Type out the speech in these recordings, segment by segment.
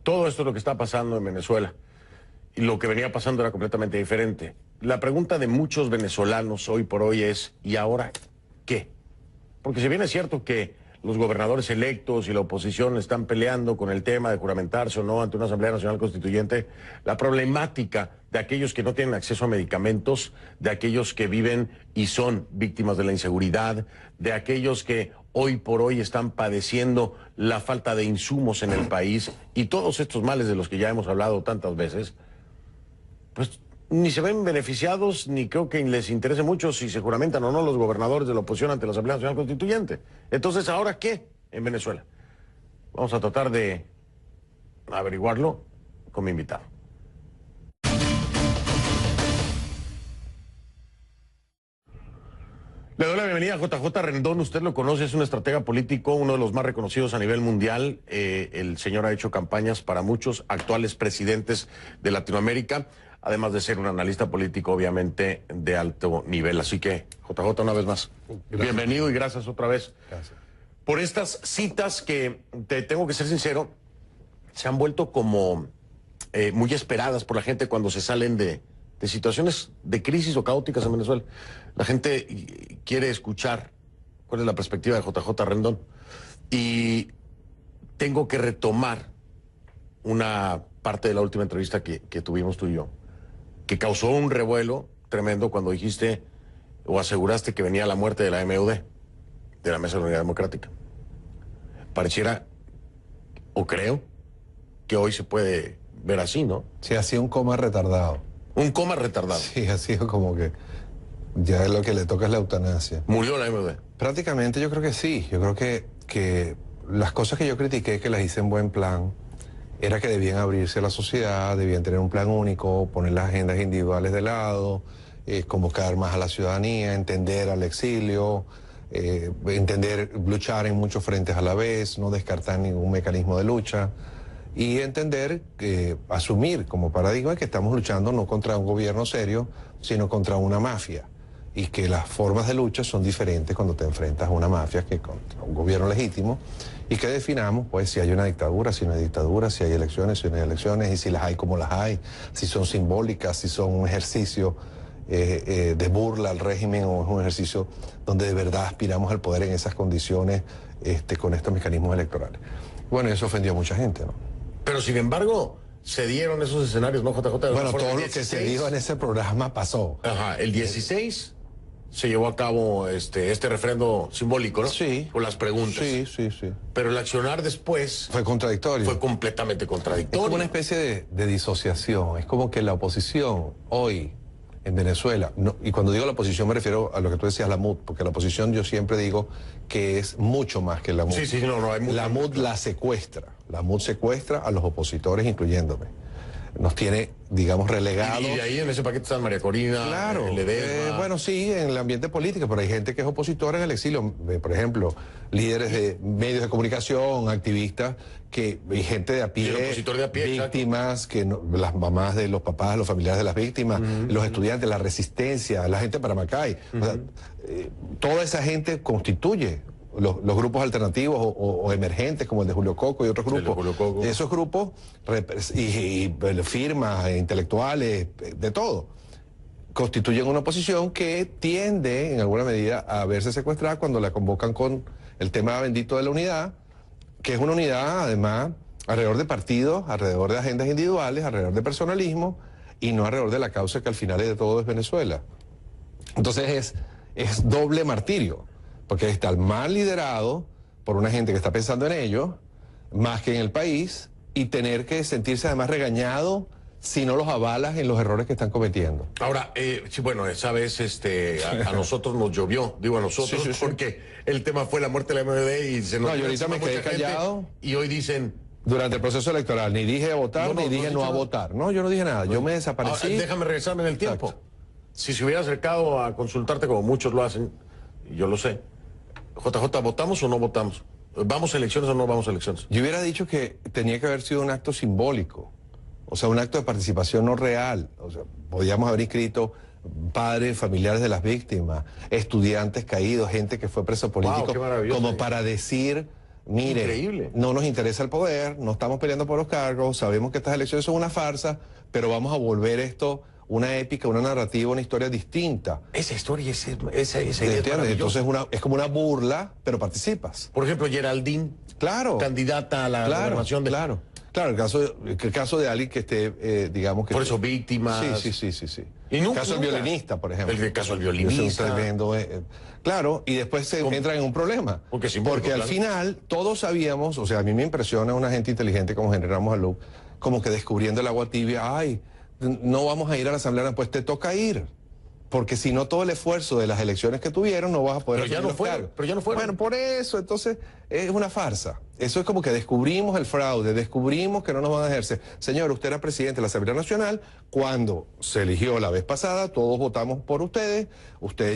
Todo esto es lo que está pasando en Venezuela. Y lo que venía pasando era completamente diferente. La pregunta de muchos venezolanos hoy por hoy es, ¿y ahora qué? Porque si bien es cierto que los gobernadores electos y la oposición están peleando con el tema de juramentarse o no ante una Asamblea Nacional Constituyente, la problemática de aquellos que no tienen acceso a medicamentos, de aquellos que viven y son víctimas de la inseguridad, de aquellos que hoy por hoy están padeciendo la falta de insumos en el país y todos estos males de los que ya hemos hablado tantas veces, pues ni se ven beneficiados, ni creo que les interese mucho si se juramentan o no los gobernadores de la oposición ante la Asamblea Nacional Constituyente. Entonces, ¿ahora qué en Venezuela? Vamos a tratar de averiguarlo con mi invitado. Le doy la bienvenida a JJ Rendón. Usted lo conoce, es un estratega político, uno de los más reconocidos a nivel mundial. El señor ha hecho campañas para muchos actuales presidentes de Latinoamérica, además de ser un analista político, obviamente, de alto nivel. Así que, JJ, una vez más, gracias. Bienvenido y gracias otra vez. Gracias. Por estas citas que, te tengo que ser sincero, se han vuelto como muy esperadas por la gente cuando se salen de situaciones de crisis o caóticas en Venezuela. La gente quiere escuchar cuál es la perspectiva de JJ Rendón. Y tengo que retomar una parte de la última entrevista que tuvimos tú y yo, que causó un revuelo tremendo cuando dijiste o aseguraste que venía la muerte de la MUD, de la Mesa de la Unidad Democrática. Pareciera, o creo, que hoy se puede ver así, ¿no? Sí, ha sido un coma retardado. Un coma retardado. Sí, ha sido como que ya lo que le toca es la eutanasia. ¿Murió la MUD? Prácticamente yo creo que sí. Yo creo que las cosas que yo critiqué, que las hice en buen plan, era que debían abrirse a la sociedad, debían tener un plan único, poner las agendas individuales de lado, convocar más a la ciudadanía, entender al exilio, luchar en muchos frentes a la vez, no descartar ningún mecanismo de lucha y entender, asumir como paradigma que estamos luchando no contra un gobierno serio, sino contra una mafia y que las formas de lucha son diferentes cuando te enfrentas a una mafia que contra un gobierno legítimo y que definamos pues si hay una dictadura, si no hay dictadura, si hay elecciones, si no hay elecciones y si las hay, cómo las hay, si son simbólicas, si son un ejercicio de burla al régimen o es un ejercicio donde de verdad aspiramos al poder en esas condiciones con estos mecanismos electorales. Bueno, eso ofendió a mucha gente, ¿no? Pero sin embargo, se dieron esos escenarios, ¿no, JJ? Bueno, todo lo que se dijo en ese programa pasó. Ajá, el 16 se llevó a cabo este referendo simbólico, ¿no? Sí. Con las preguntas. Sí, sí, sí. Pero el accionar después fue contradictorio. Fue completamente contradictorio. Es como una especie de disociación. Es como que la oposición hoy en Venezuela, no, y cuando digo la oposición me refiero a lo que tú decías, la MUD, porque la oposición yo siempre digo que es mucho más que la MUD. Sí, sí, no, hay mucho. La MUD la secuestra. La MUD secuestra a los opositores, incluyéndome. Nos tiene, digamos, relegados. Y de ahí en ese paquete están María Corina, claro, Ledesma. bueno, sí, en el ambiente político, pero hay gente que es opositora en el exilio. Por ejemplo, líderes de medios de comunicación, activistas, y gente de a pie, de a pie víctimas, que no, las mamás de los papás, los familiares de las víctimas, los estudiantes, la resistencia, la gente para Macay. O sea, toda esa gente constituye los grupos alternativos o emergentes como el de Julio Coco y otros grupos. Esos grupos y firmas intelectuales, de todo, constituyen una oposición que tiende en alguna medida a verse secuestrada cuando la convocan con el tema bendito de la unidad, que es una unidad además alrededor de partidos, alrededor de agendas individuales, alrededor de personalismo y no alrededor de la causa que al final de todo es Venezuela. Entonces es doble martirio. Porque está mal liderado por una gente que está pensando en ello, más que en el país, y tener que sentirse además regañado si no los avalas en los errores que están cometiendo. Ahora, sí, bueno, esa vez a nosotros nos llovió, digo a nosotros, sí, porque el tema fue la muerte de la MUD y se nos... No, yo ahorita me quedé callado. Y hoy dicen... Durante el proceso electoral, ni dije a votar, ni dije no a votar. No, yo no dije nada, yo me desaparecí. Ahora, déjame regresarme en el tiempo. Exacto. Si se hubiera acercado a consultarte como muchos lo hacen, y yo lo sé, JJ, ¿votamos o no votamos? ¿Vamos a elecciones o no vamos a elecciones? Yo hubiera dicho que tenía que haber sido un acto simbólico, o sea, un acto de participación no real. O sea, podíamos haber inscrito padres, familiares de las víctimas, estudiantes caídos, gente que fue preso político, wow, qué maravilloso, como para decir, mire, increíble. No nos interesa el poder, no estamos peleando por los cargos, sabemos que estas elecciones son una farsa, pero vamos a volver esto una épica, una narrativa, una historia distinta. Esa historia, esa idea es ¿Entiendes? maravillosa. Entonces es como una burla, pero participas. Por ejemplo, Geraldine, Claro. candidata a la gobernación de... Claro. Claro, el caso de alguien que esté, digamos que... Por eso, víctimas. Sí. Y El caso del violinista, por ejemplo. El caso del Es un violinista. tremendo... claro, y después se entran en un problema. Porque al final todos sabíamos, o sea, a mí me impresiona una gente inteligente como Henry Ramos Alup, como que descubriendo el agua tibia, ay, no vamos a ir a la asamblea, pues te toca ir. Porque si no, todo el esfuerzo de las elecciones que tuvieron no vas a poder Pero ya no fueron. Bueno, por eso, entonces, es una farsa. Eso es como que descubrimos el fraude, descubrimos que no nos van a ejercer. Señor, usted era presidente de la Asamblea Nacional, cuando se eligió la vez pasada, todos votamos por ustedes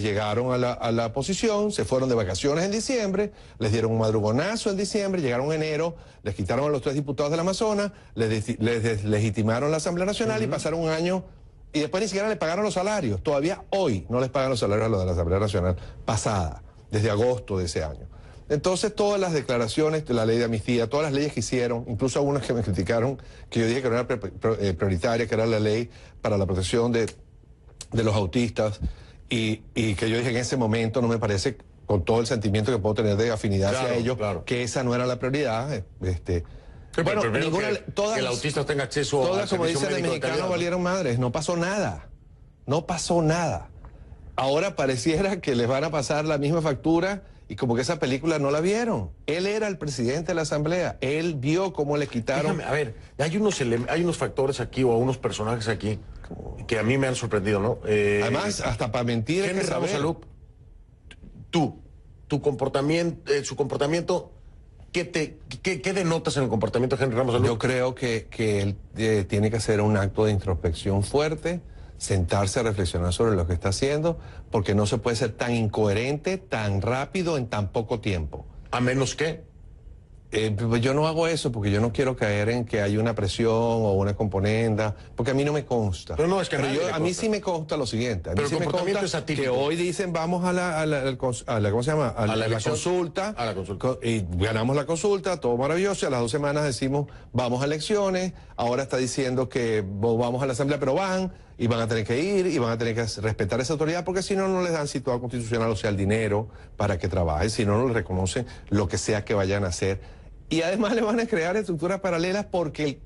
llegaron a la posición, se fueron de vacaciones en diciembre, les dieron un madrugonazo en diciembre, llegaron en enero, les quitaron a los 3 diputados del Amazonas, les deslegitimaron la Asamblea Nacional y pasaron un año... Y después ni siquiera le pagaron los salarios. Todavía hoy no les pagan los salarios a los de la Asamblea Nacional pasada, desde agosto de ese año. Entonces todas las declaraciones de la ley de amnistía, todas las leyes que hicieron, incluso algunas que me criticaron, que yo dije que no era prioritaria, que era la ley para la protección de los autistas, y que yo dije en ese momento no me parece, con todo el sentimiento que puedo tener de afinidad hacia ellos, que esa no era la prioridad. Bueno, ninguna, que el autista tenga acceso a todas, como dicen los mexicanos, valieron madres. No pasó nada. No pasó nada. Ahora pareciera que les van a pasar la misma factura y como que esa película no la vieron. Él era el presidente de la Asamblea. Él vio cómo le quitaron... Déjame, a ver, hay unos factores aquí o unos personajes aquí que a mí me han sorprendido, ¿no? Además, hasta para mentir hay que saber. Salud, tu comportamiento, su comportamiento... ¿Qué denotas en el comportamiento de Henry Ramos Alup? Yo creo que él tiene que hacer un acto de introspección fuerte, sentarse a reflexionar sobre lo que está haciendo, porque no se puede ser tan incoherente, tan rápido, en tan poco tiempo. ¿A menos que? Yo no hago eso porque yo no quiero caer en que hay una presión o una componenda, porque a mí no me consta. Pero no, es que a mí sí me consta lo siguiente. A mí pero sí el comportamiento es atípico. Que hoy dicen vamos a la ¿cómo se llama? A la consulta. A la consulta. Y ganamos la consulta, todo maravilloso. Y a las 2 semanas decimos vamos a elecciones. Ahora está diciendo que vamos a la asamblea, pero van a tener que ir y van a tener que respetar esa autoridad, porque si no, no les dan situado constitucional, o sea, el dinero para que trabajen, si no, no les reconocen lo que sea que vayan a hacer. Y además le van a crear estructuras paralelas porque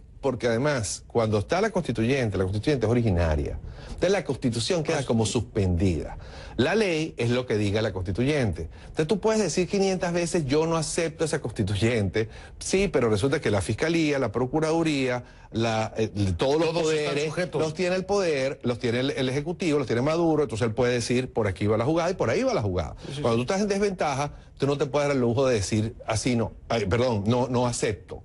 además, cuando está la constituyente es originaria. Entonces la constitución queda como suspendida. La ley es lo que diga la constituyente. Entonces tú puedes decir 500 veces, yo no acepto esa constituyente. Sí, pero resulta que la fiscalía, la procuraduría, todos los poderes, los tiene el poder, los tiene el ejecutivo, los tiene Maduro. Entonces él puede decir, por aquí va la jugada y por ahí va la jugada. Sí. Cuando tú estás en desventaja, tú no te puedes dar el lujo de decir así, no acepto.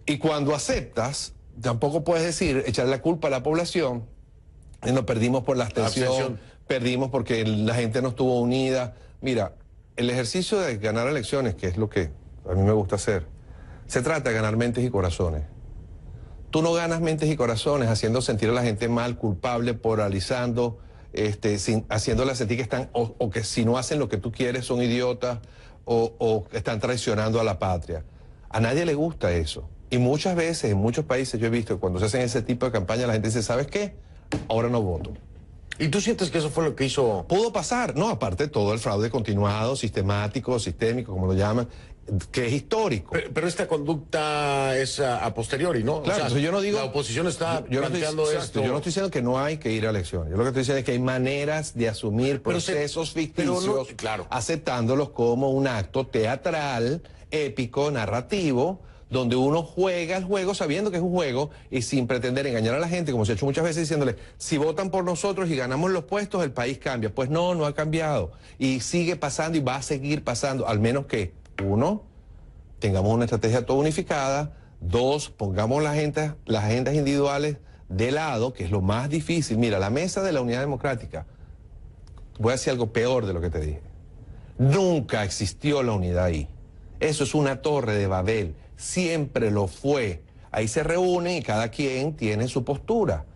Y cuando aceptas, tampoco puedes decir, echar la culpa a la población, nos perdimos por la abstención, perdimos porque la gente no estuvo unida. Mira, el ejercicio de ganar elecciones, que es lo que a mí me gusta hacer, se trata de ganar mentes y corazones. Tú no ganas mentes y corazones haciendo sentir a la gente mal, culpable, polarizando, haciéndola sentir que están, o que si no hacen lo que tú quieres son idiotas, o están traicionando a la patria. A nadie le gusta eso. Y muchas veces, en muchos países, yo he visto que cuando se hacen ese tipo de campaña, la gente dice, ¿sabes qué? Ahora no voto. ¿Y tú sientes que eso fue lo que hizo? Pudo pasar, no, aparte de todo el fraude continuado, sistemático, sistémico, como lo llaman, que es histórico. Pero esta conducta es a posteriori, ¿no? Claro, o sea, yo no digo... La oposición está planteando esto. Yo no estoy diciendo que no hay que ir a elecciones. Yo lo que estoy diciendo es que hay maneras de asumir procesos ficticios, aceptándolos como un acto teatral, épico, narrativo, donde uno juega el juego sabiendo que es un juego y sin pretender engañar a la gente, como se ha hecho muchas veces diciéndole, si votan por nosotros y ganamos los puestos, el país cambia. Pues no, no ha cambiado. Y sigue pasando y va a seguir pasando, al menos que, 1, tengamos una estrategia toda unificada, 2, pongamos las agendas individuales de lado, que es lo más difícil. Mira, la mesa de la unidad democrática, voy a decir algo peor de lo que te dije. Nunca existió la unidad ahí. Eso es una torre de Babel. Siempre lo fue. Ahí se reúnen y cada quien tiene su postura.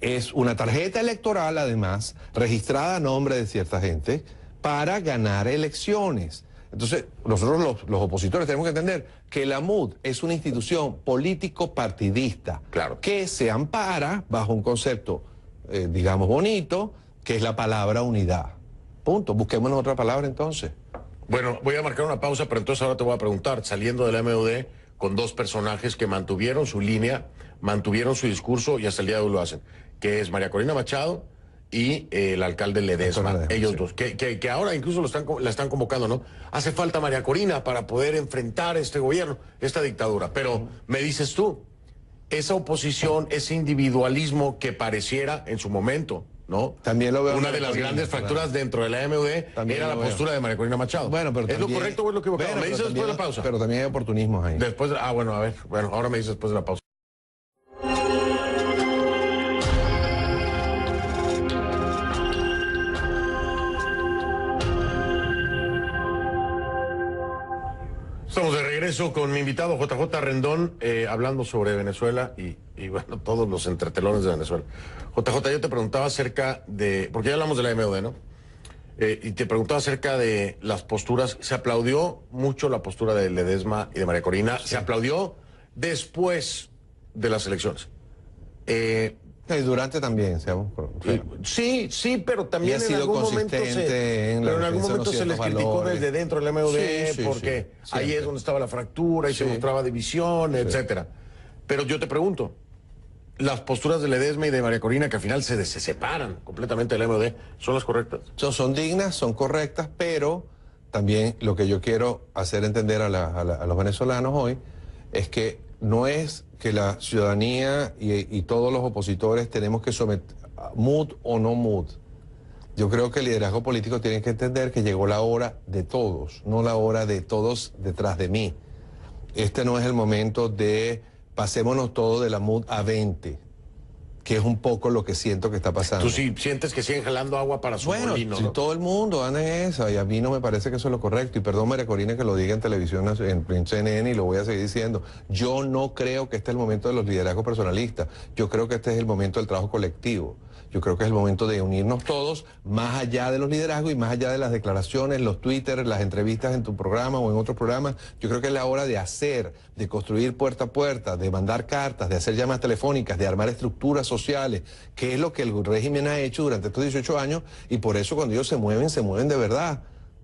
Es una tarjeta electoral, además, registrada a nombre de cierta gente, para ganar elecciones. Entonces, nosotros los opositores tenemos que entender que la MUD es una institución político-partidista, claro, que se ampara bajo un concepto, digamos, bonito, que es la palabra unidad. Punto. Busquémonos otra palabra entonces. Bueno, voy a marcar una pausa, pero entonces ahora te voy a preguntar, saliendo de la MUD con dos personajes que mantuvieron su línea, mantuvieron su discurso y hasta el día de hoy lo hacen, que es María Corina Machado y el alcalde Ledesma, ellos dos, que ahora incluso la están convocando, ¿no? Hace falta María Corina para poder enfrentar este gobierno, esta dictadura. Pero me dices tú, esa oposición, ese individualismo que pareciera en su momento, ¿no? También lo veo. Una de las grandes fracturas dentro de la MUD era la postura de María Corina Machado. Bueno, pero ¿es lo correcto o es lo equivocado? Bueno, me dices después de la pausa. Pero también hay oportunismos ahí. Después, bueno, a ver, bueno, ahora me dices después de la pausa. Estamos de regreso con mi invitado JJ Rendón, hablando sobre Venezuela y bueno, todos los entretelones de Venezuela. JJ, yo te preguntaba acerca de, porque ya hablamos de la MUD, ¿no? Y te preguntaba acerca de las posturas. Se aplaudió mucho la postura de Ledesma y de María Corina. Sí. Se aplaudió después de las elecciones. Y durante también, seamos claro. Sí, pero también en algún momento se les criticó desde dentro del MUD, porque ahí es donde estaba la fractura y se mostraba división, etcétera. Pero yo te pregunto, las posturas de Ledesma y de María Corina, que al final se separan completamente del MUD, ¿son las correctas? Son dignas, son correctas, pero también lo que yo quiero hacer entender a los venezolanos hoy es que no es que la ciudadanía y todos los opositores tenemos que someter, MUD o no MUD. Yo creo que el liderazgo político tiene que entender que llegó la hora de todos, no la hora de todos detrás de mí. Este no es el momento de pasémonos todo de la MUD a 20, que es un poco lo que siento que está pasando. Tú sí sientes que siguen jalando agua para su molino, si ¿no? todo el mundo anda en esa, y a mí no me parece que eso es lo correcto. Y perdón, María Corina, que lo diga en televisión, en CNN, y lo voy a seguir diciendo. Yo no creo que este es el momento de los liderazgos personalistas. Yo creo que este es el momento del trabajo colectivo. Yo creo que es el momento de unirnos todos, más allá de los liderazgos y más allá de las declaraciones, los Twitter, las entrevistas en tu programa o en otros programas. Yo creo que es la hora de hacer, de construir puerta a puerta, de mandar cartas, de hacer llamadas telefónicas, de armar estructuras sociales, que es lo que el régimen ha hecho durante estos 18 años, y por eso cuando ellos se mueven de verdad.